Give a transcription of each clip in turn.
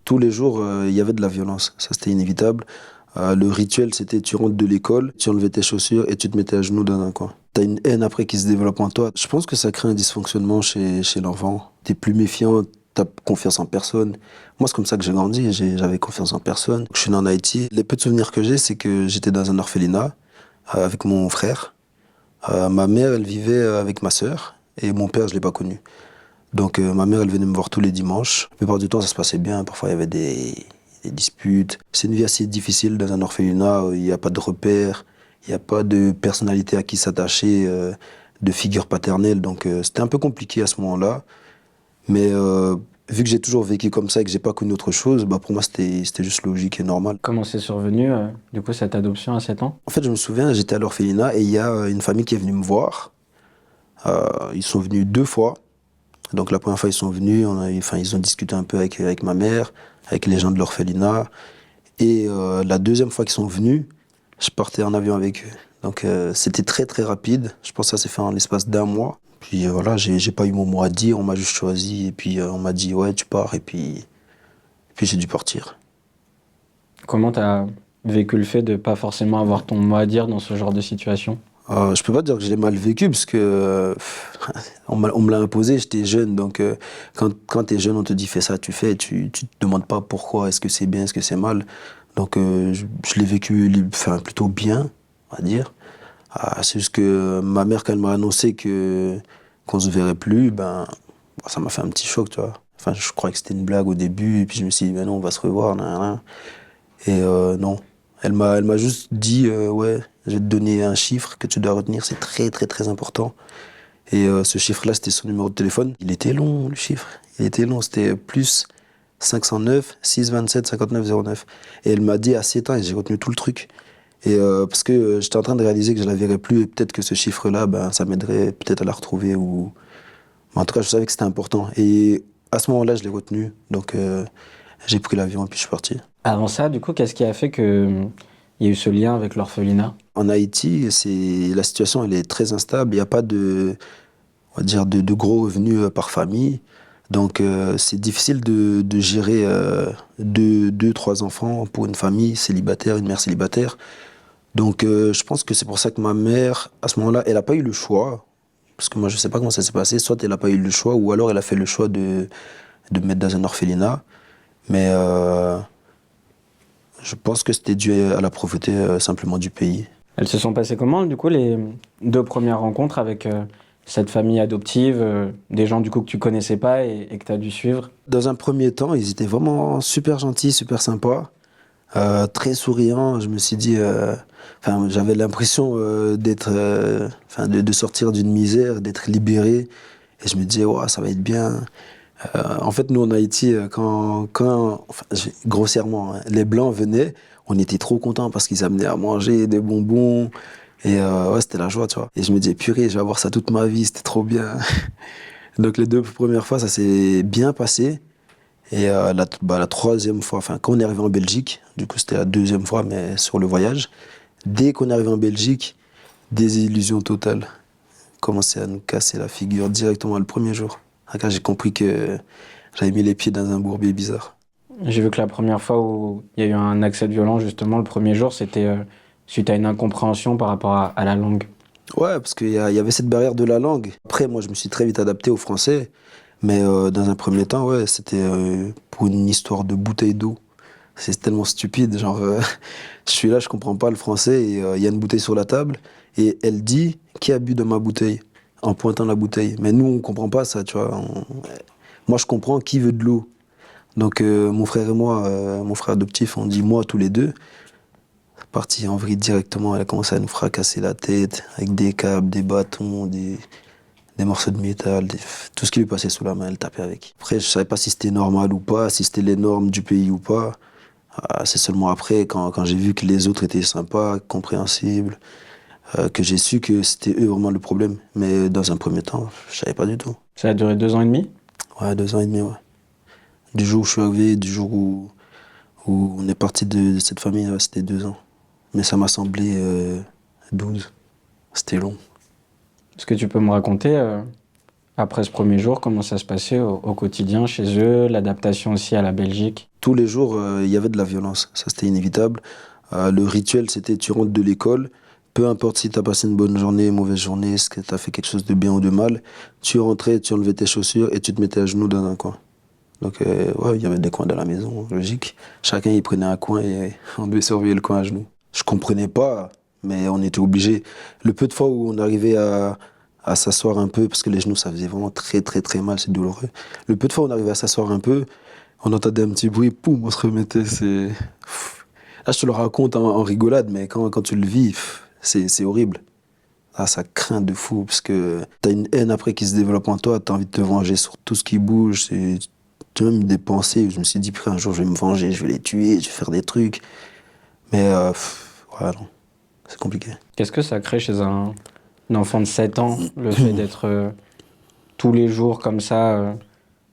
Tous les jours, il y avait de la violence. Ça, c'était inévitable. Le rituel, c'était tu rentres de l'école, tu enlevais tes chaussures et tu te mettais à genoux dans un coin. T'as une haine après qui se développe en toi. Je pense que ça crée un dysfonctionnement chez l'enfant. T'es plus méfiant, t'as confiance en personne. Moi, c'est comme ça que j'ai grandi, j'avais confiance en personne. Je suis né en Haïti. Les peu de souvenirs que j'ai, c'est que j'étais dans un orphelinat avec mon frère. Ma mère, elle vivait avec ma sœur et mon père, je l'ai pas connu. Donc ma mère, elle venait me voir tous les dimanches. La plupart du temps, ça se passait bien. Parfois, il y avait des disputes. C'est une vie assez difficile dans un orphelinat. Il n'y a pas de repères, il n'y a pas de personnalité à qui s'attacher, de figure paternelle. Donc c'était un peu compliqué à ce moment-là. Mais vu que j'ai toujours vécu comme ça et que j'ai pas connu autre chose, bah pour moi, c'était juste logique et normal. Comment c'est survenu, du coup, cette adoption à 7 ans? En fait, je me souviens, j'étais à l'orphelinat et il y a une famille qui est venue me voir. Ils sont venus 2 fois. Donc la première fois ils sont venus, ils ont discuté un peu avec ma mère, avec les gens de l'orphelinat. Et la deuxième fois qu'ils sont venus, je partais en avion avec eux. Donc c'était très très rapide. Je pense que ça s'est fait en l'espace d'1 mois. Puis voilà, j'ai pas eu mon mot à dire, on m'a juste choisi et puis on m'a dit ouais tu pars et puis j'ai dû partir. Comment t'as vécu le fait de pas forcément avoir ton mot à dire dans ce genre de situation? Je peux pas dire que je l'ai mal vécu parce que on me l'a imposé, j'étais jeune. Donc quand t'es jeune, on te dit fais ça, tu fais, tu te demandes pas pourquoi, est-ce que c'est bien, est-ce que c'est mal. Donc je l'ai vécu enfin, plutôt bien, on va dire. C'est juste que ma mère, quand elle m'a annoncé qu'on se verrait plus, ben ça m'a fait un petit choc, tu vois. Enfin, je croyais que c'était une blague au début, et puis je me suis dit, mais non, on va se revoir, nan, nan. Et non. Elle m'a juste dit, ouais, je vais te donner un chiffre que tu dois retenir, c'est très très très important. Et ce chiffre-là, c'était son numéro de téléphone. Il était long, le chiffre. Il était long, c'était plus 509 627 59 09. Et elle m'a dit à 7 ans, et j'ai retenu tout le truc. Et parce que j'étais en train de réaliser que je la verrais plus, et peut-être que ce chiffre-là, ben, ça m'aiderait peut-être à la retrouver. Ou... Mais en tout cas, je savais que c'était important. Et à ce moment-là, je l'ai retenu. Donc j'ai pris l'avion et puis je suis parti. Avant ça, du coup, qu'est-ce qui a fait que il y a eu ce lien avec l'orphelinat? En Haïti, la situation elle est très instable. Il n'y a pas on va dire de gros revenus par famille. Donc c'est difficile de gérer deux, trois enfants pour une famille célibataire, une mère célibataire. Donc je pense que c'est pour ça que ma mère, à ce moment-là, elle n'a pas eu le choix. Parce que moi, je ne sais pas comment ça s'est passé. Soit elle n'a pas eu le choix, ou alors elle a fait le choix de me mettre dans un orphelinat. Mais je pense que c'était dû à la pauvreté simplement du pays. Elles se sont passées comment, du coup, les deux premières rencontres avec cette famille adoptive, des gens, du coup, que tu connaissais pas et que tu as dû suivre? Dans un premier temps, ils étaient vraiment super gentils, super sympas, très souriants. Je me suis dit, enfin, j'avais l'impression d'être, enfin, de sortir d'une misère, d'être libéré. Et je me disais, ouais, ça va être bien. En fait, nous en Haïti, enfin, grossièrement, hein, les Blancs venaient, on était trop contents parce qu'ils amenaient à manger des bonbons. Et ouais, c'était la joie, tu vois. Et je me disais, purée, je vais avoir ça toute ma vie, c'était trop bien. Donc les 2 premières fois, ça s'est bien passé. Et la troisième fois, enfin, quand on est arrivé en Belgique, du coup c'était la deuxième fois, mais sur le voyage, dès qu'on est arrivé en Belgique, désillusion totale. Commençait à nous casser la figure directement le premier jour. Quand j'ai compris que j'avais mis les pieds dans un bourbier bizarre. J'ai vu que la première fois où il y a eu un accès de violence, justement, le premier jour, c'était suite à une incompréhension par rapport à la langue. Ouais, parce qu'il y avait cette barrière de la langue. Après, moi, je me suis très vite adapté au français. Mais dans un premier temps, ouais, c'était pour une histoire de bouteille d'eau. C'est tellement stupide, genre, je suis là, je comprends pas le français et il y a une bouteille sur la table et elle dit qui a bu de ma bouteille en pointant la bouteille. Mais nous, on comprend pas ça, tu vois. Moi, je comprends qui veut de l'eau. Donc mon frère et moi, mon frère adoptif, on dit moi tous les deux. Parti en vrille directement, elle a commencé à nous fracasser la tête avec des câbles, des bâtons, des morceaux de métal, tout ce qui lui passait sous la main, elle tapait avec. Après, je savais pas si c'était normal ou pas, si c'était les normes du pays ou pas. C'est seulement après, quand j'ai vu que les autres étaient sympas, compréhensibles, que j'ai su que c'était eux vraiment le problème. Mais dans un premier temps, je savais pas du tout. Ça a duré 2 ans et demi? Ouais, 2 ans et demi, ouais. Du jour où je suis arrivé, du jour où on est parti de cette famille, ouais, c'était 2 ans. Mais ça m'a semblé 12. C'était long. Est-ce que tu peux me raconter, après ce premier jour, comment ça se passait au quotidien chez eux, l'adaptation aussi à la Belgique? Tous les jours, il y avait de la violence. Ça, c'était inévitable. Le rituel, c'était tu rentres de l'école, peu importe si tu as passé une bonne journée, une mauvaise journée, est-ce que tu as fait quelque chose de bien ou de mal, tu rentrais, tu enlevais tes chaussures et tu te mettais à genoux dans un coin. Donc, ouais, il y avait des coins dans la maison, logique. Chacun, il prenait un coin et on devait surveiller le coin à genoux. Je comprenais pas, mais on était obligé. Le peu de fois où on arrivait à s'asseoir un peu, parce que les genoux, ça faisait vraiment très, très, très mal, c'est douloureux. Le peu de fois où on arrivait à s'asseoir un peu, on entendait un petit bruit, poum, on se remettait, c'est... Là, je te le raconte en rigolade, mais quand tu le vis, c'est horrible. Ah, ça craint de fou, parce que t'as une haine après qui se développe en toi, t'as envie de te venger sur tout ce qui bouge. Tu as même des pensées où je me suis dit, putain, un jour je vais me venger, je vais les tuer, je vais faire des trucs. Mais voilà, non, c'est compliqué. Qu'est-ce que ça crée chez un enfant de 7 ans, le fait d'être tous les jours comme ça,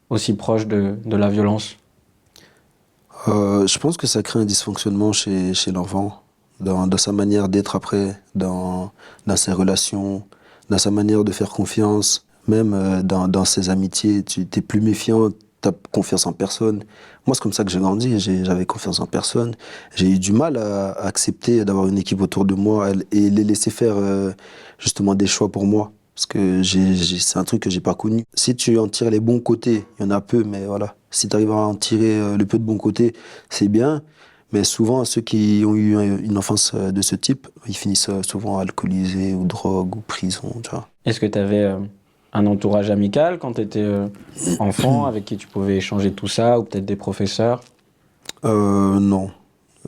aussi proche de la violence? Je pense que ça crée un dysfonctionnement chez l'enfant, dans sa manière d'être après, dans ses relations, dans sa manière de faire confiance, même dans ses amitiés. Tu t'es plus méfiant, t'as confiance en personne. Moi, c'est comme ça que j'ai grandi, j'avais confiance en personne. J'ai eu du mal à accepter d'avoir une équipe autour de moi et les laisser faire justement des choix pour moi. Parce que c'est un truc que j'ai pas connu. Si tu en tires les bons côtés, il y en a peu, mais voilà. Si tu arrives à en tirer le peu de bons côtés, c'est bien. Mais souvent, ceux qui ont eu une enfance de ce type, ils finissent souvent alcoolisés ou drogue ou prison, tu vois. Est-ce que tu avais un entourage amical quand tu étais enfant avec qui tu pouvais échanger tout ça, ou peut-être des professeurs? Non.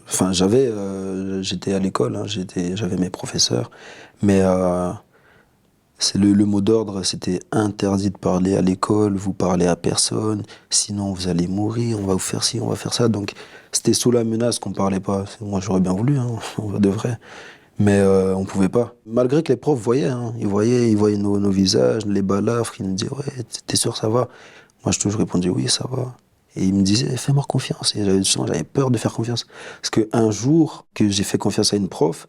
Enfin, j'étais à l'école, hein, j'avais mes professeurs, mais c'est le mot d'ordre, c'était interdit de parler à l'école, vous parlez à personne, sinon vous allez mourir, on va vous faire ci, on va faire ça. Donc c'était sous la menace qu'on parlait pas. Moi j'aurais bien voulu, hein, de vrai, mais on pouvait pas. Malgré que les profs voyaient, hein, ils voyaient nos visages, les balafres, ils nous disaient ouais, t'es sûr ça va? Moi j'ai toujours répondu oui ça va. Et ils me disaient fais-moi confiance. Et j'avais peur de faire confiance, parce qu'un jour que j'ai fait confiance à une prof.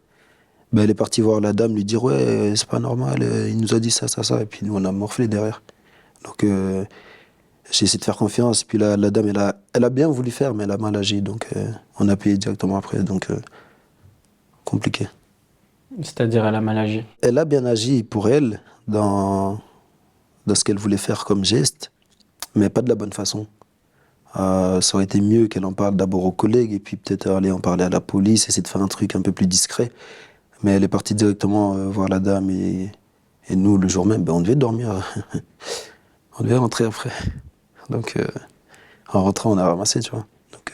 Ben, elle est partie voir la dame, lui dire ouais, c'est pas normal, il nous a dit ça, ça, ça, et puis nous on a morflé derrière. Donc j'ai essayé de faire confiance, et puis la dame elle a bien voulu faire, mais elle a mal agi, donc on a payé directement après, donc compliqué. C'est-à-dire elle a mal agi. Elle a bien agi pour elle dans ce qu'elle voulait faire comme geste, mais pas de la bonne façon. Ça aurait été mieux qu'elle en parle d'abord aux collègues, et puis peut-être aller en parler à la police, essayer de faire un truc un peu plus discret. Mais elle est partie directement voir la dame et nous, le jour même, ben, on devait dormir. On devait rentrer après. Donc, en rentrant, on a ramassé, tu vois. Donc,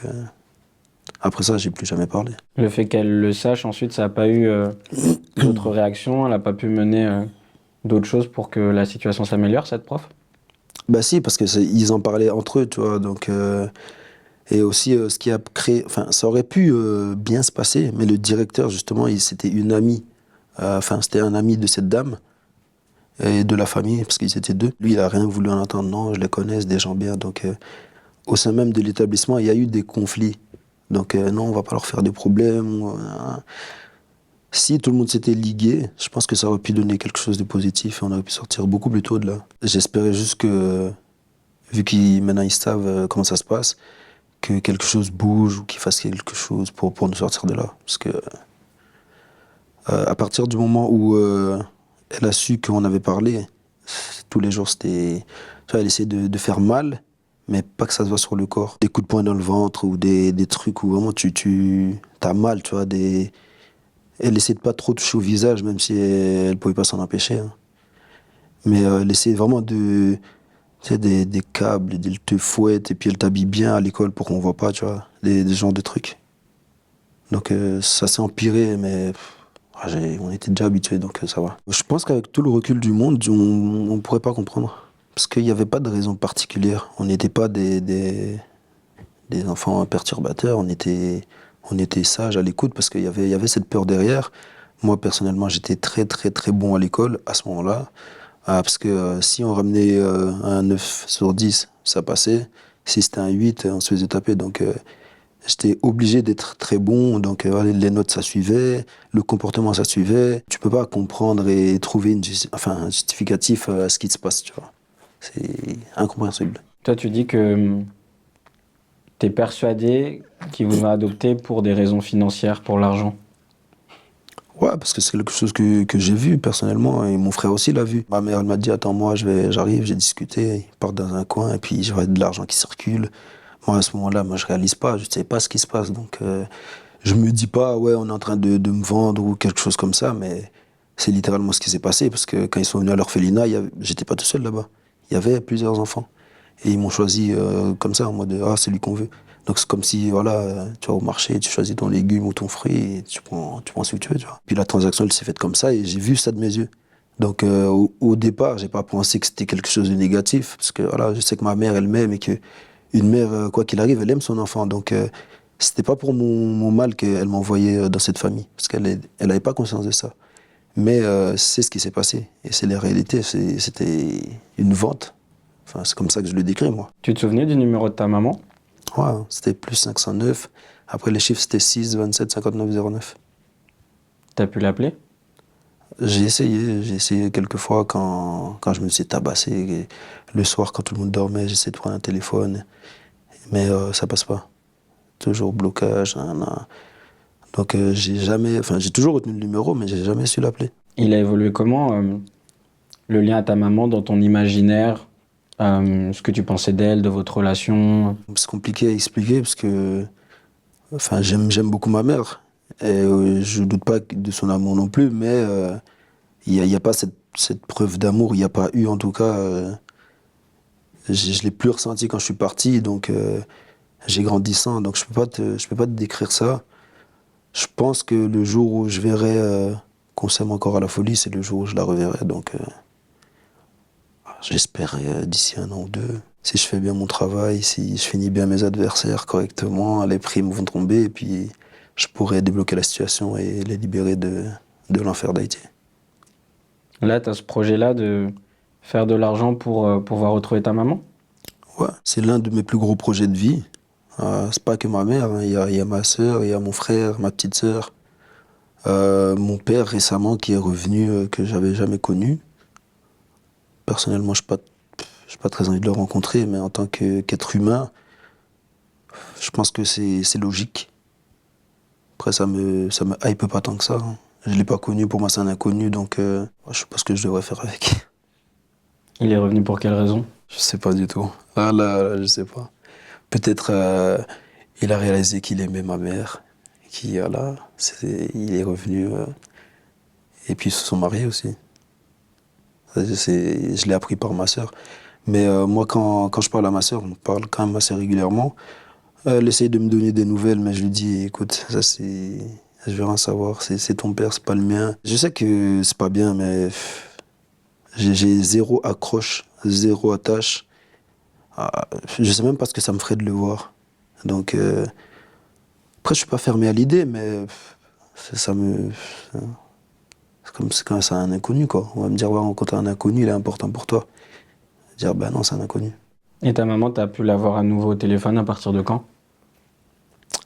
après ça, j'ai plus jamais parlé. Le fait qu'elle le sache, ensuite, ça n'a pas eu d'autres réactions, elle n'a pas pu mener d'autres choses pour que la situation s'améliore, cette prof? Bah si, parce que ils en parlaient entre eux, tu vois. Donc, et aussi, ce qui a créé... Enfin, ça aurait pu bien se passer, mais le directeur, justement, c'était une amie. Enfin, c'était un ami de cette dame. Et de la famille, parce qu'ils étaient deux. Lui, il a rien voulu en entendre. Non, je les connais, c'est des gens bien. Donc, au sein même de l'établissement, il y a eu des conflits. Donc, non, on va pas leur faire de problèmes. Si tout le monde s'était ligué, je pense que ça aurait pu donner quelque chose de positif et on aurait pu sortir beaucoup plus tôt de là. J'espérais juste que, vu qu'ils maintenant ils savent comment ça se passe, que quelque chose bouge ou qu'ils fassent quelque chose pour nous sortir de là. Parce que à partir du moment où elle a su qu'on avait parlé, tous les jours c'était... Tu vois, elle essayait de faire mal, mais pas que ça se voit sur le corps. Des coups de poing dans le ventre ou des trucs où vraiment tu as mal, tu vois. Elle essayait de pas trop toucher au visage, même si elle pouvait pas s'en empêcher, hein. Mais elle essayait vraiment de... Tu sais, des câbles, elle te fouette et puis elle t'habille bien à l'école pour qu'on voit pas, tu vois. Des genres de trucs. Donc ça s'est empiré, mais on était déjà habitués, donc ça va. Je pense qu'avec tout le recul du monde, on pourrait pas comprendre. Parce qu'il n'y avait pas de raison particulière. On n'était pas des enfants perturbateurs, on était sages à l'écoute parce il y avait cette peur derrière. Moi, personnellement, j'étais très, très, très bon à l'école à ce moment-là. Parce que si on ramenait un 9 sur 10, ça passait. Si c'était un 8, on se faisait taper. Donc, j'étais obligé d'être très bon. Donc, les notes, ça suivait. Le comportement, ça suivait. Tu peux pas comprendre et trouver un justificatif à ce qui se passe, tu vois. C'est incompréhensible. Toi, tu dis que t'es persuadé qu'ils vous ont adopté pour des raisons financières, pour l'argent? Ouais, parce que c'est quelque chose que j'ai vu personnellement et mon frère aussi l'a vu. Ma mère, elle m'a dit, attends, moi, j'arrive, j'ai discuté, il part dans un coin et puis je vois de l'argent qui circule. Moi, à ce moment-là, moi, je réalise pas, je sais pas ce qui se passe. Donc, je me dis pas, ouais, on est en train de me vendre ou quelque chose comme ça, mais c'est littéralement ce qui s'est passé parce que quand ils sont venus à l'orphelinat, j'étais pas tout seul là-bas. Il y avait plusieurs enfants. Et ils m'ont choisi comme ça, en mode, ah, c'est lui qu'on veut. Donc c'est comme si, voilà, tu vas au marché, tu choisis ton légume ou ton fruit et tu prends ce que tu veux, tu vois. Puis la transaction, elle s'est faite comme ça et j'ai vu ça de mes yeux. Donc au départ, j'ai pas pensé que c'était quelque chose de négatif parce que voilà, je sais que ma mère, elle m'aime et que une mère, quoi qu'il arrive, elle aime son enfant. Donc c'était pas pour mon mal qu'elle m'envoyait dans cette famille parce elle avait pas conscience de ça. Mais c'est ce qui s'est passé et c'est la réalité. C'était une vente. Enfin, c'est comme ça que je le décris, moi. Tu te souvenais du numéro de ta maman? Ouais, c'était plus 509. Après, les chiffres, c'était 6 27 59 09. T'as pu l'appeler? J'ai essayé quelques fois quand je me suis tabassé. Et le soir, quand tout le monde dormait, j'essayais de prendre un téléphone. Mais ça passe pas. Toujours blocage. Nan. Donc, j'ai toujours retenu le numéro, mais j'ai jamais su l'appeler. Il a évolué comment, le lien à ta maman dans ton imaginaire, ce que tu pensais d'elle, de votre relation? C'est compliqué à expliquer parce que enfin, j'aime beaucoup ma mère. Et je doute pas de son amour non plus, mais il y a pas cette preuve d'amour. Il n'y a pas eu, en tout cas. Je l'ai plus ressenti quand je suis parti, donc j'ai grandi sans. Donc je peux pas te décrire ça. Je pense que le jour où je verrai qu'on s'aime encore à la folie, c'est le jour où je la reverrai. Donc j'espère d'ici un an ou deux. Si je fais bien mon travail, si je finis bien mes adversaires correctement, les primes vont tomber et puis je pourrai débloquer la situation et les libérer de l'enfer d'Haïti. Là, t'as ce projet-là de faire de l'argent pour pouvoir retrouver ta maman? Ouais, c'est l'un de mes plus gros projets de vie. C'est pas que ma mère, hein. Il y a ma sœur, il y a mon frère, ma petite sœur, mon père récemment qui est revenu, que j'avais jamais connu. Personnellement, j'ai pas très envie de le rencontrer, mais en tant qu'être humain, je pense que c'est logique. Après, ça me hype pas tant que ça, hein. Je l'ai pas connu, pour moi c'est un inconnu, donc je sais pas ce que je devrais faire avec. Il est revenu pour quelle raison? Je sais pas du tout. Je sais pas. Peut-être il a réalisé qu'il aimait ma mère, il est revenu, et puis ils se sont mariés aussi. Je l'ai appris par ma sœur. Mais moi, quand je parle à ma sœur, on parle quand même assez régulièrement. Elle essaye de me donner des nouvelles, mais je lui dis, écoute, ça c'est... Je veux rien savoir, c'est ton père, c'est pas le mien. Je sais que c'est pas bien, mais j'ai zéro accroche, zéro attache. Je sais même pas ce que ça me ferait de le voir. Donc, après, je suis pas fermé à l'idée, mais ça me... C'est comme c'est quand c'est un inconnu, quoi. On va me dire, ouais, quand t'as un inconnu, il est important pour toi. Je vais dire, ben non, c'est un inconnu. Et ta maman, t'as pu l'avoir à nouveau au téléphone à partir de quand?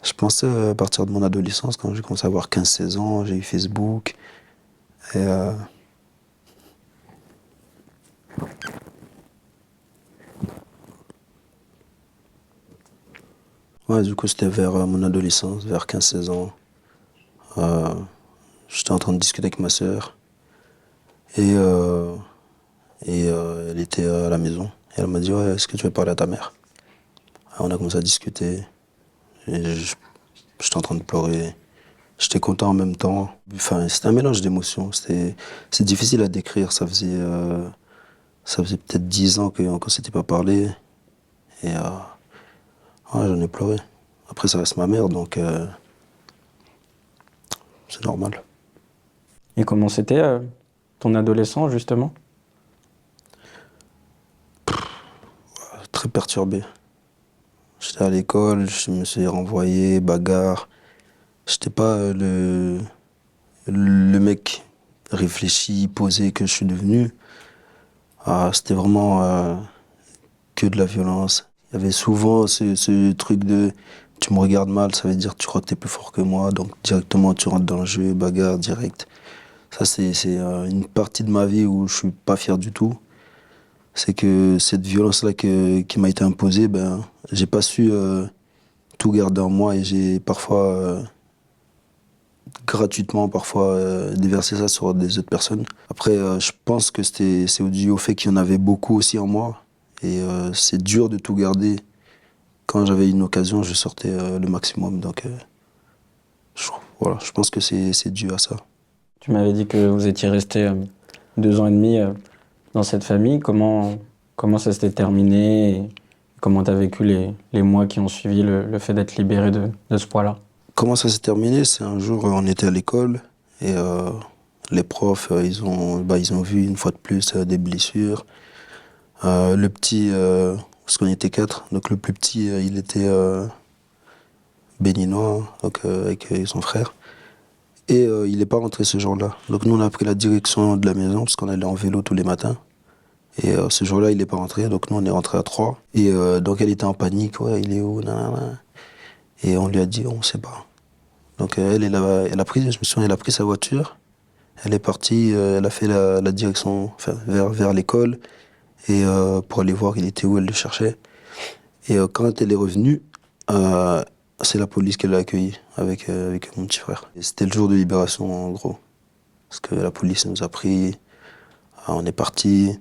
Je pensais à partir de mon adolescence, quand j'ai commencé à avoir 15 16 ans, j'ai eu Facebook. Et ouais, du coup, c'était vers mon adolescence, vers 15 16 ans. Euh, J'étais en train de discuter avec ma sœur. Et, elle était à la maison. Et elle m'a dit, ouais, est-ce que tu veux parler à ta mère? On a commencé à discuter. J'étais en train de pleurer. J'étais content en même temps. Enfin, c'était un mélange d'émotions. C'est difficile à décrire. Ça faisait peut-être 10 ans qu'on s'était pas parlé. Et ouais, j'en ai pleuré. Après, ça reste ma mère, donc c'est normal. Et comment c'était ton adolescence, justement? Très perturbé. J'étais à l'école, je me suis renvoyé, bagarre. J'étais pas le mec réfléchi, posé que je suis devenu. C'était vraiment que de la violence. Il y avait souvent ce truc de tu me regardes mal, ça veut dire que tu crois que t'es plus fort que moi, donc directement tu rentres dans le jeu, bagarre direct. Ça, c'est une partie de ma vie où je suis pas fier du tout. C'est que cette violence-là qui m'a été imposée, ben, j'ai pas su tout gardé en moi et j'ai parfois, gratuitement, parfois, déversé ça sur des autres personnes. Après, je pense que c'est dû au fait qu'il y en avait beaucoup aussi en moi. Et c'est dur de tout garder. Quand j'avais une occasion, je sortais le maximum. Donc, je, voilà, je pense que c'est dû à ça. Tu m'avais dit que vous étiez resté 2 ans et demi dans cette famille. Comment ça s'était terminé et comment tu as vécu les mois qui ont suivi le fait d'être libéré de ce poids-là? Comment ça s'est terminé? C'est un jour, on était à l'école et les profs, ils ont vu une fois de plus des blessures. Le petit, parce qu'on était 4, donc le plus petit, il était béninois, donc avec son frère. Et il n'est pas rentré ce jour-là. Donc nous, on a pris la direction de la maison parce qu'on allait en vélo tous les matins. Et ce jour-là, il n'est pas rentré, donc nous, on est rentré à 3. Et donc elle était en panique, ouais, il est où, nanana. Et on lui a dit, on ne sait pas. Donc elle a pris, je me souviens, elle a pris sa voiture, elle est partie, elle a fait la direction enfin, vers l'école et pour aller voir il était où, elle le cherchait. Et quand elle est revenue, c'est la police qui l'a accueillie avec mon petit frère. Et c'était le jour de libération en gros, parce que la police nous a pris, on est parti.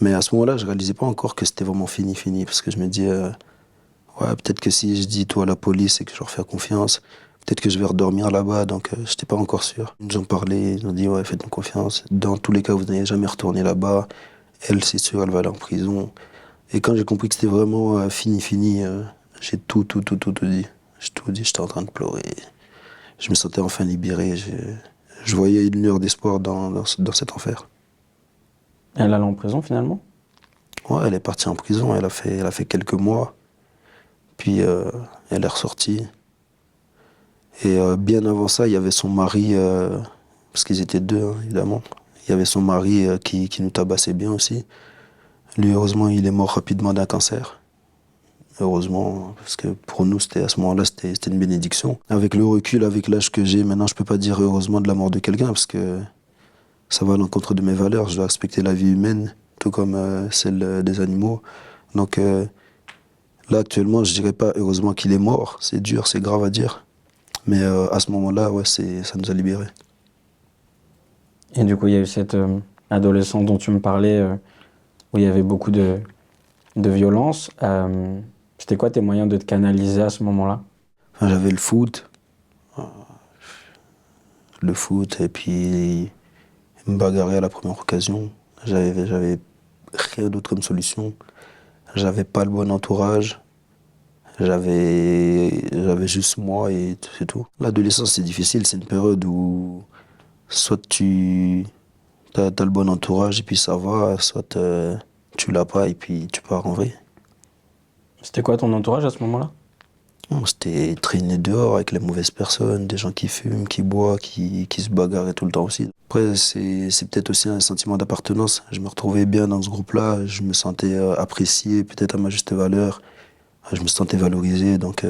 Mais à ce moment-là, je réalisais pas encore que c'était vraiment fini, parce que je me dis, ouais, peut-être que si je dis tout à la police et que je leur fais confiance, peut-être que je vais redormir là-bas, donc j'étais pas encore sûr. Ils nous ont parlé, ils nous ont dit, ouais, faites-nous confiance. Dans tous les cas, vous n'allez jamais retourner là-bas. Elle, c'est sûr, elle va aller en prison. Et quand j'ai compris que c'était vraiment fini, j'ai tout dit. J'ai tout dit, j'étais en train de pleurer. Je me sentais enfin libéré. Je voyais une lueur d'espoir dans cet enfer. Elle allait en prison finalement? Ouais, elle est partie en prison, elle a fait quelques mois. Puis elle est ressortie. Et bien avant ça, il y avait son mari, parce qu'ils étaient deux, hein, évidemment. Il y avait son mari qui nous tabassait bien aussi. Lui, heureusement, il est mort rapidement d'un cancer. Heureusement, parce que pour nous, à ce moment-là, c'était une bénédiction. Avec le recul, avec l'âge que j'ai, maintenant, je peux pas dire heureusement de la mort de quelqu'un, parce que ça va à l'encontre de mes valeurs. Je dois respecter la vie humaine, tout comme celle des animaux. Donc là, actuellement, je dirais pas heureusement qu'il est mort. C'est dur, c'est grave à dire. Mais à ce moment-là, ouais, ça nous a libérés. Et du coup, il y a eu cette adolescence dont tu me parlais, où il y avait beaucoup de violence. C'était quoi tes moyens de te canaliser à ce moment-là? Enfin, j'avais le foot, et puis me bagarrer à la première occasion. J'avais rien d'autre comme solution. J'avais pas le bon entourage. J'avais juste moi et c'est tout. L'adolescence, c'est difficile. C'est une période où soit tu as le bon entourage et puis ça va, soit tu l'as pas et puis tu pars en vrai. C'était quoi ton entourage à ce moment-là? On s'était traîné dehors avec les mauvaises personnes, des gens qui fument, qui boivent, qui se bagarraient tout le temps aussi. Après, c'est peut-être aussi un sentiment d'appartenance. Je me retrouvais bien dans ce groupe-là, je me sentais apprécié, peut-être à ma juste valeur. Je me sentais valorisé, donc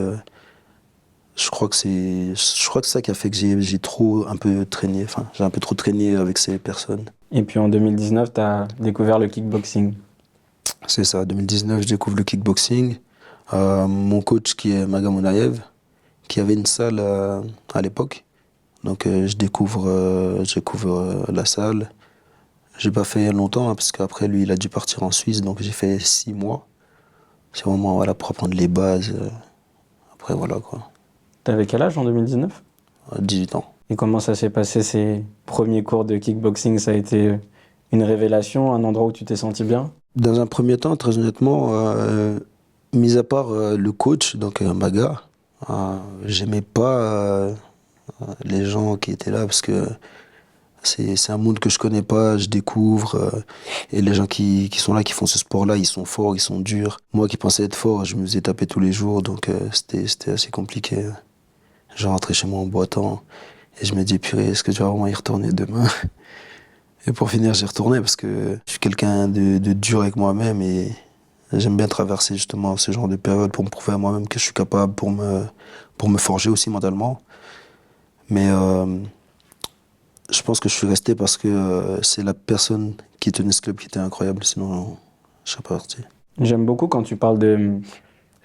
je crois que c'est ça qui a fait que j'ai trop un peu traîné, enfin, j'ai un peu trop traîné avec ces personnes. Et puis en 2019, tu as découvert le kickboxing. C'est ça, 2019, je découvre le kickboxing. Mon coach qui est Maga Monayev, qui avait une salle à l'époque. Donc je découvre la salle. J'ai pas fait longtemps hein, parce qu'après lui il a dû partir en Suisse, donc j'ai fait 6 mois. C'est vraiment voilà, pour apprendre les bases. Après voilà quoi, T'avais quel âge en 2019? 18 ans. Et comment ça s'est passé ces premiers cours de kickboxing? Ça a été une révélation, un endroit où tu t'es senti bien? Dans un premier temps, très honnêtement, mis à part le coach, donc Maga, j'aimais pas les gens qui étaient là parce que c'est un monde que je connais pas, je découvre. Et les gens qui sont là, qui font ce sport-là, ils sont forts, ils sont durs. Moi qui pensais être fort, je me faisais taper tous les jours, donc c'était assez compliqué. Je rentrais chez moi en boitant et je me dis, purée, est-ce que tu vas vraiment y retourner demain? Et pour finir, j'y retournais parce que je suis quelqu'un de dur avec moi-même et j'aime bien traverser justement ce genre de période pour me prouver à moi-même que je suis capable, pour me forger aussi mentalement. Mais je pense que je suis resté parce que c'est la personne qui tenait ce club qui était incroyable, sinon je serais pas parti. J'aime beaucoup quand tu parles de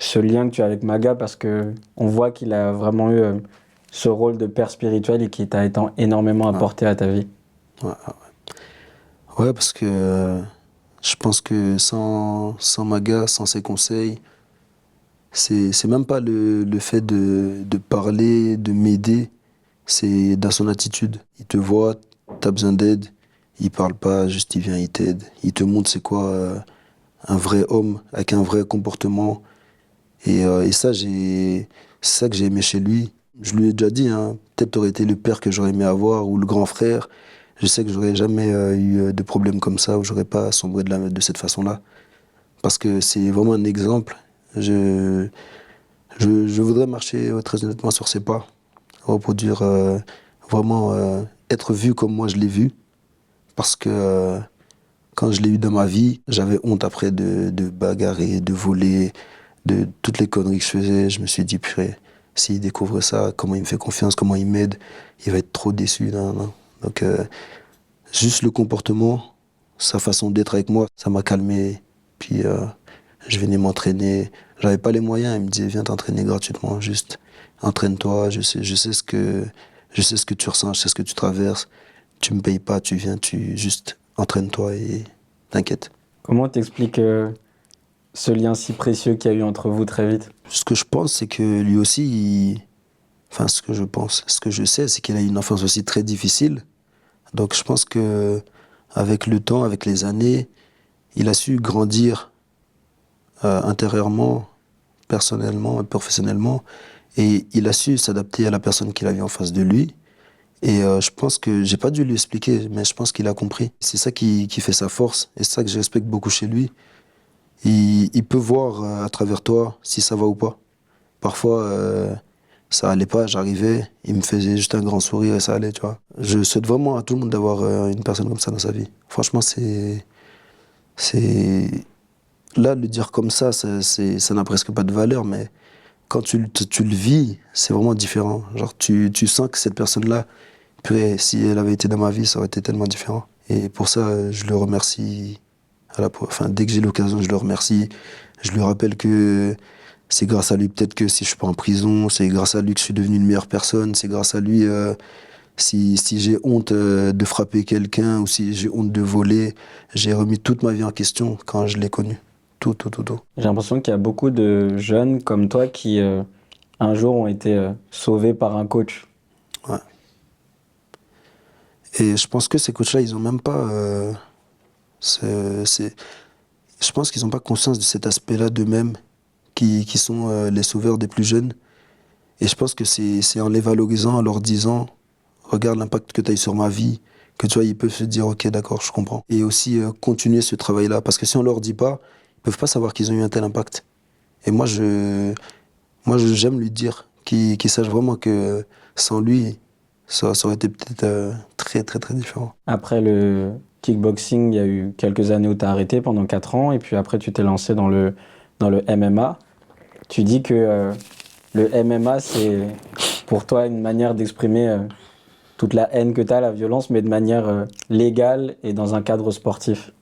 ce lien que tu as avec Maga parce que on voit qu'il a vraiment eu ce rôle de père spirituel et qui t'a énormément Ouais, apporté à ta vie. ouais, ouais, parce que je pense que sans Maga, sans ses conseils, c'est même pas le fait de parler, de m'aider, c'est dans son attitude. Il te voit, t'as besoin d'aide, il parle pas, juste il vient, il t'aide. Il te montre c'est quoi un vrai homme avec un vrai comportement. Et ça, c'est ça que j'ai aimé chez lui. Je lui ai déjà dit, hein, peut-être t'aurais été le père que j'aurais aimé avoir ou le grand frère. Je sais que j'aurais jamais eu de problème comme ça ou j'aurais pas sombré de cette façon-là. Parce que c'est vraiment un exemple. Je, je voudrais marcher très honnêtement sur ses pas, reproduire vraiment être vu comme moi je l'ai vu. Parce que quand je l'ai eu dans ma vie, j'avais honte après de bagarrer, de voler, de toutes les conneries que je faisais. Je me suis dit, purée, s'il découvre ça, comment il me fait confiance, comment il m'aide, il va être trop déçu. Non, non. Donc, juste le comportement, sa façon d'être avec moi, ça m'a calmé. Puis, je venais m'entraîner. J'avais pas les moyens. Il me disait, viens t'entraîner gratuitement. Juste, entraîne-toi. Je sais ce que tu ressens, je sais ce que tu traverses. Tu me payes pas, tu viens, tu juste entraîne-toi et t'inquiète. Comment t'expliques ce lien si précieux qu'il y a eu entre vous très vite? Ce que je pense, c'est que lui aussi, enfin, ce que je pense, ce que je sais, c'est qu'il a eu une enfance aussi très difficile. Donc, je pense que avec le temps, avec les années, il a su grandir intérieurement, personnellement et professionnellement, et il a su s'adapter à la personne qu'il avait en face de lui. Et je pense que j'ai pas dû lui expliquer, mais je pense qu'il a compris. C'est ça qui fait sa force, et c'est ça que je respecte beaucoup chez lui. Il peut voir à travers toi si ça va ou pas. Parfois, ça allait pas, j'arrivais, il me faisait juste un grand sourire et ça allait, tu vois. Je souhaite vraiment à tout le monde d'avoir une personne comme ça dans sa vie. Franchement, c'est, là, le dire comme ça n'a presque pas de valeur, mais quand tu le vis, c'est vraiment différent. Genre, tu sens que cette personne-là, purée, si elle avait été dans ma vie, ça aurait été tellement différent. Et pour ça, je le remercie enfin, dès que j'ai l'occasion, je le remercie. Je lui rappelle que c'est grâce à lui peut-être que si je suis pas en prison, c'est grâce à lui que je suis devenu une meilleure personne, c'est grâce à lui si j'ai honte de frapper quelqu'un ou si j'ai honte de voler, j'ai remis toute ma vie en question quand je l'ai connu. Tout, tout, tout, tout. J'ai l'impression qu'il y a beaucoup de jeunes comme toi qui un jour ont été sauvés par un coach. Ouais. Et je pense que ces coachs-là, ils ont même pas... c'est, je pense qu'ils n'ont pas conscience de cet aspect-là d'eux-mêmes qui sont les sauveurs des plus jeunes. Et je pense que c'est en les valorisant, en leur disant, regarde l'impact que tu as eu sur ma vie, que tu vois, ils peuvent se dire, ok, d'accord, je comprends. Et aussi continuer ce travail-là, parce que si on leur dit pas, ils peuvent pas savoir qu'ils ont eu un tel impact. Et j'aime lui dire, qu'ils sachent vraiment que sans lui, ça aurait été peut-être très, très, très différent. Après le kickboxing, il y a eu quelques années où tu as arrêté pendant 4 ans et puis après tu t'es lancé dans le MMA. Tu dis que le MMA, c'est pour toi une manière d'exprimer toute la haine que tu as, la violence, mais de manière légale et dans un cadre sportif.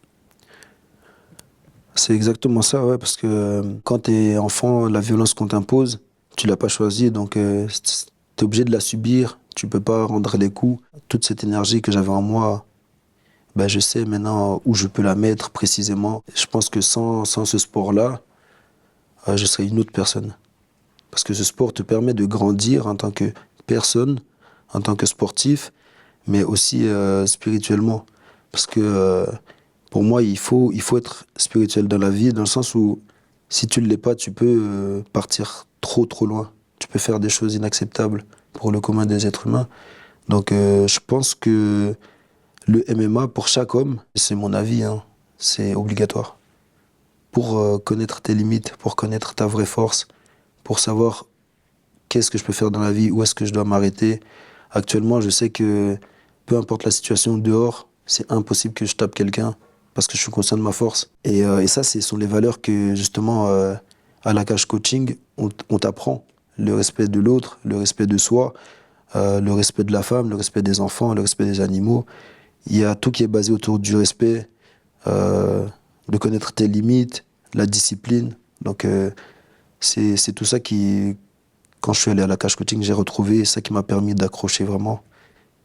C'est exactement ça, ouais, parce que quand t'es enfant, la violence qu'on t'impose, tu l'as pas choisie, donc t'es obligé de la subir, tu peux pas rendre les coups. Toute cette énergie que j'avais en moi, ben, je sais maintenant où je peux la mettre précisément. Je pense que sans ce sport-là, je serais une autre personne. Parce que ce sport te permet de grandir en tant que personne, en tant que sportif, mais aussi spirituellement. Parce que pour moi, il faut être spirituel dans la vie, dans le sens où si tu ne l'es pas, tu peux partir trop, trop loin. Tu peux faire des choses inacceptables pour le commun des êtres humains. Donc je pense que le MMA, pour chaque homme, c'est mon avis, hein, c'est obligatoire. Pour connaître tes limites, pour connaître ta vraie force, pour savoir qu'est-ce que je peux faire dans la vie, où est-ce que je dois m'arrêter. Actuellement, je sais que peu importe la situation dehors, c'est impossible que je tape quelqu'un parce que je suis conscient de ma force. Et ça, ce sont les valeurs que justement à la cage coaching, on t'apprend. Le respect de l'autre, le respect de soi, le respect de la femme, le respect des enfants, le respect des animaux. Il y a tout qui est basé autour du respect, de connaître tes limites, la discipline. Donc C'est tout ça qui, quand je suis allé à la cage coaching, j'ai retrouvé ça qui m'a permis d'accrocher vraiment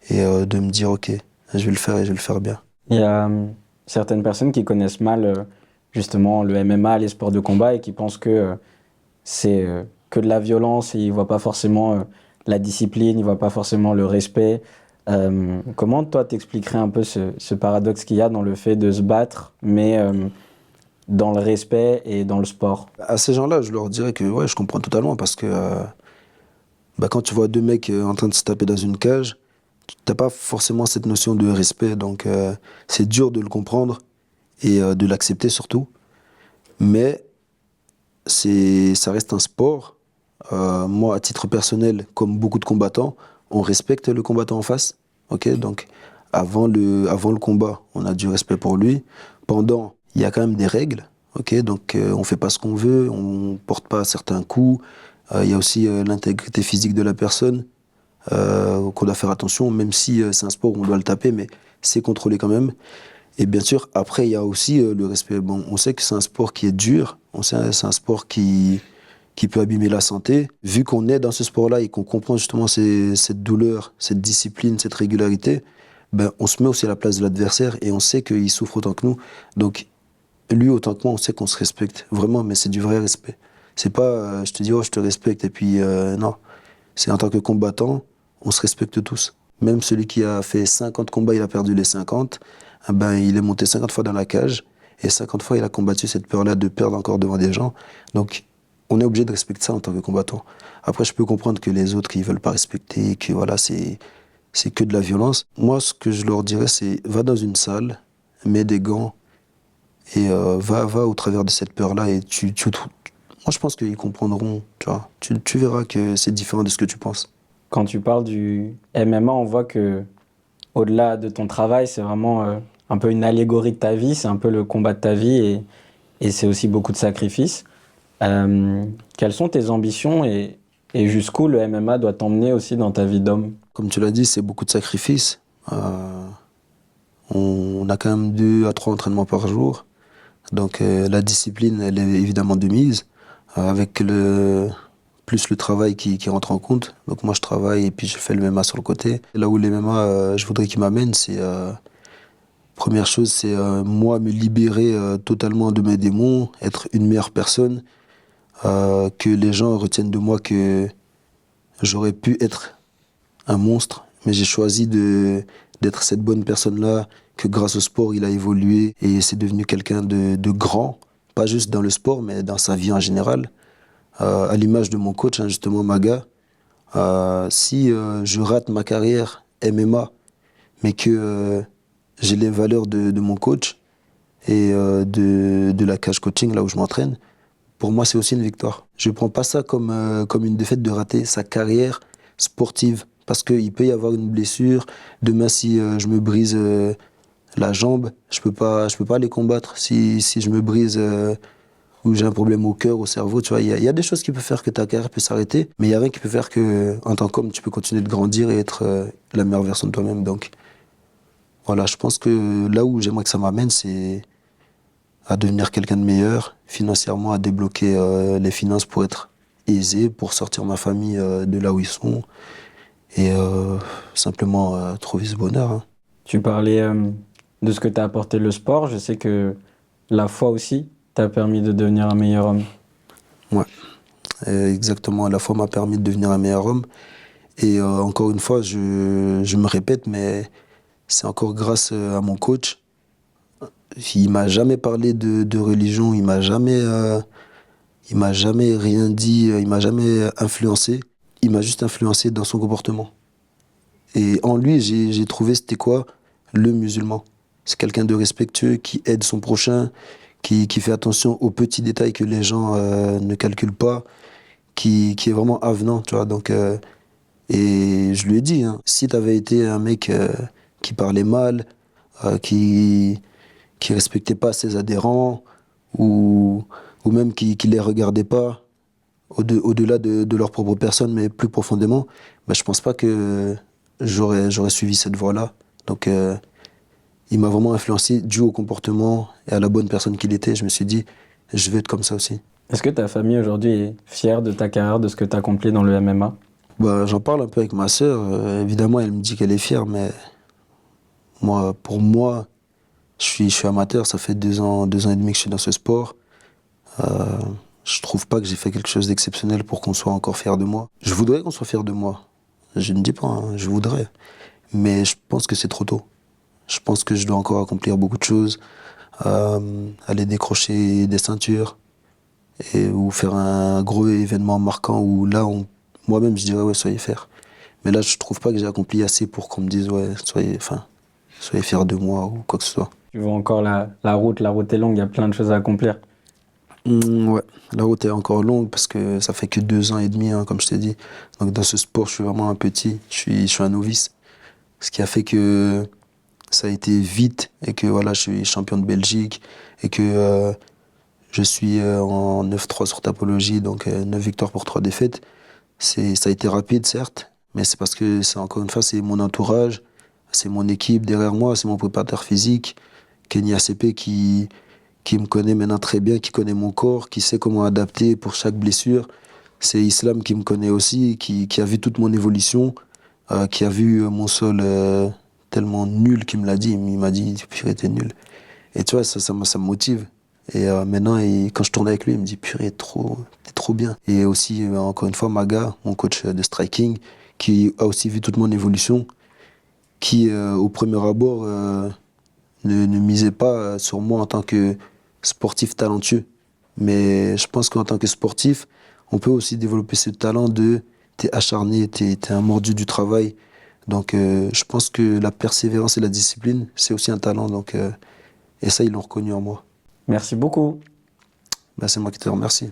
et de me dire, ok, je vais le faire et je vais le faire bien. Il y a certaines personnes qui connaissent mal justement le MMA, les sports de combat et qui pensent que c'est que de la violence et ils ne voient pas forcément la discipline, ils ne voient pas forcément le respect. Comment toi t'expliquerais un peu ce paradoxe qu'il y a dans le fait de se battre, mais dans le respect et dans le sport? À ces gens-là, je leur dirais que ouais, je comprends totalement parce que quand tu vois deux mecs en train de se taper dans une cage, t'as pas forcément cette notion de respect, donc c'est dur de le comprendre et de l'accepter surtout. Mais ça reste un sport. Moi, à titre personnel, comme beaucoup de combattants, on respecte le combattant en face. Ok, donc avant le combat, on a du respect pour lui. Pendant, il y a quand même des règles. Ok, donc on fait pas ce qu'on veut, on porte pas certains coups. Il y a aussi l'intégrité physique de la personne qu'on doit faire attention, même si c'est un sport où on doit le taper, mais c'est contrôlé quand même. Et bien sûr, après, il y a aussi le respect. Bon, on sait que c'est un sport qui est dur, on sait que c'est un sport qui peut abîmer la santé. Vu qu'on est dans ce sport-là et qu'on comprend justement cette douleur, cette discipline, cette régularité, ben, on se met aussi à la place de l'adversaire et on sait qu'il souffre autant que nous. Donc, lui, autant que moi, on sait qu'on se respecte. Vraiment, mais c'est du vrai respect. C'est pas, je te dis, oh, je te respecte, et puis, non. C'est en tant que combattant, on se respecte tous. Même celui qui a fait 50 combats, il a perdu les 50, ah ben, il est monté 50 fois dans la cage, et 50 fois, il a combattu cette peur-là de perdre encore devant des gens. Donc, on est obligé de respecter ça en tant que combattant. Après, je peux comprendre que les autres, ils veulent pas respecter, que voilà, c'est que de la violence. Moi, ce que je leur dirais, c'est va dans une salle, mets des gants, et va au travers de cette peur-là, et moi, je pense qu'ils comprendront, tu vois. Tu verras que c'est différent de ce que tu penses. Quand tu parles du MMA, on voit que au-delà de ton travail, c'est vraiment un peu une allégorie de ta vie, c'est un peu le combat de ta vie et c'est aussi beaucoup de sacrifices. Quelles sont tes ambitions et jusqu'où le MMA doit t'emmener aussi dans ta vie d'homme? Comme tu l'as dit, c'est beaucoup de sacrifices. On a quand même 2 à 3 entraînements par jour. Donc la discipline, elle est évidemment de mise, avec plus le travail qui rentre en compte. Donc moi, je travaille et puis je fais le MMA sur le côté. Là où le MMA, je voudrais qu'il m'amène, c'est... première chose, c'est moi me libérer totalement de mes démons, être une meilleure personne, que les gens retiennent de moi que j'aurais pu être un monstre, mais j'ai choisi d'être cette bonne personne-là, que grâce au sport, il a évolué et c'est devenu quelqu'un de grand, pas juste dans le sport, mais dans sa vie en général. À l'image de mon coach, hein, justement, Maga, si je rate ma carrière MMA, mais que j'ai les valeurs de mon coach et de la cage coaching, là où je m'entraîne, pour moi, c'est aussi une victoire. Je ne prends pas ça comme une défaite de rater sa carrière sportive. Parce qu'il peut y avoir une blessure. Demain, si je me brise la jambe, je peux pas aller combattre. Si je me brise ou j'ai un problème au cœur, au cerveau, tu vois, il y a des choses qui peuvent faire que ta carrière peut s'arrêter. Mais il n'y a rien qui peut faire que, en tant qu'homme, tu peux continuer de grandir et être la meilleure version de toi-même. Donc, voilà, je pense que là où j'aimerais que ça m'amène, c'est à devenir quelqu'un de meilleur, financièrement, à débloquer les finances pour être aisé, pour sortir ma famille de là où ils sont et simplement trouver ce bonheur. Hein. Tu parlais de ce que t'a apporté le sport. Je sais que la foi aussi t'a permis de devenir un meilleur homme. Ouais, exactement. La foi m'a permis de devenir un meilleur homme. Et encore une fois, je me répète, mais c'est encore grâce à mon coach. Il m'a jamais parlé de religion, il m'a jamais rien dit, il m'a jamais influencé. Il m'a juste influencé dans son comportement. Et en lui, j'ai trouvé c'était quoi le musulman. C'est quelqu'un de respectueux qui aide son prochain, qui fait attention aux petits détails que les gens ne calculent pas, qui est vraiment avenant, tu vois. Donc, et je lui ai dit, hein, si tu avais été un mec qui parlait mal, qui respectait pas ses adhérents, ou même qui les regardait pas, au-delà de leur propre personne, mais plus profondément, ben, je pense pas que j'aurais suivi cette voie-là. Donc, il m'a vraiment influencé dû au comportement et à la bonne personne qu'il était. Je me suis dit, je vais être comme ça aussi. Est-ce que ta famille aujourd'hui est fière de ta carrière, de ce que tu as accompli dans le MMA? Bah, j'en parle un peu avec ma sœur. Évidemment, elle me dit qu'elle est fière, mais pour moi, je suis amateur. Ça fait 2 ans et demi que je suis dans ce sport. Euh, je trouve pas que j'ai fait quelque chose d'exceptionnel pour qu'on soit encore fier de moi. Je voudrais qu'on soit fier de moi. Je ne dis pas, hein, je voudrais. Mais je pense que c'est trop tôt. Je pense que je dois encore accomplir beaucoup de choses, aller décrocher des ceintures ou faire un gros événement marquant où là, moi-même, je dirais, ouais, soyez fiers. Mais là, je trouve pas que j'ai accompli assez pour qu'on me dise, ouais, soyez fiers de moi ou quoi que ce soit. Tu vois encore la route est longue, il y a plein de choses à accomplir. Ouais, la route est encore longue parce que ça fait que 2 ans et demi, hein, comme je t'ai dit. Donc dans ce sport, je suis vraiment un petit, je suis un novice. Ce qui a fait que ça a été vite et que voilà, je suis champion de Belgique et que je suis en 9-3 sur Tapologie, donc 9 victoires pour 3 défaites. Ça a été rapide, certes, mais c'est parce que, c'est encore une fois, c'est mon entourage, c'est mon équipe derrière moi, c'est mon préparateur physique, Kenny ACP, qui me connaît maintenant très bien, qui connaît mon corps, qui sait comment adapter pour chaque blessure. C'est Islam qui me connaît aussi, qui a vu toute mon évolution, qui a vu mon sol tellement nul qu'il me l'a dit. Il m'a dit, purée, t'es nul. Et tu vois, ça me motive. Et maintenant, quand je tourne avec lui, il me dit, purée, t'es trop bien. Et aussi, encore une fois, Maga, mon coach de striking, qui a aussi vu toute mon évolution, qui, au premier abord, ne misait pas sur moi en tant que sportif talentueux. Mais je pense qu'en tant que sportif, on peut aussi développer ce talent de t'es acharné, t'es un mordu du travail. Donc je pense que la persévérance et la discipline, c'est aussi un talent. Donc, et ça, ils l'ont reconnu en moi. Merci beaucoup. Ben, c'est moi qui te remercie.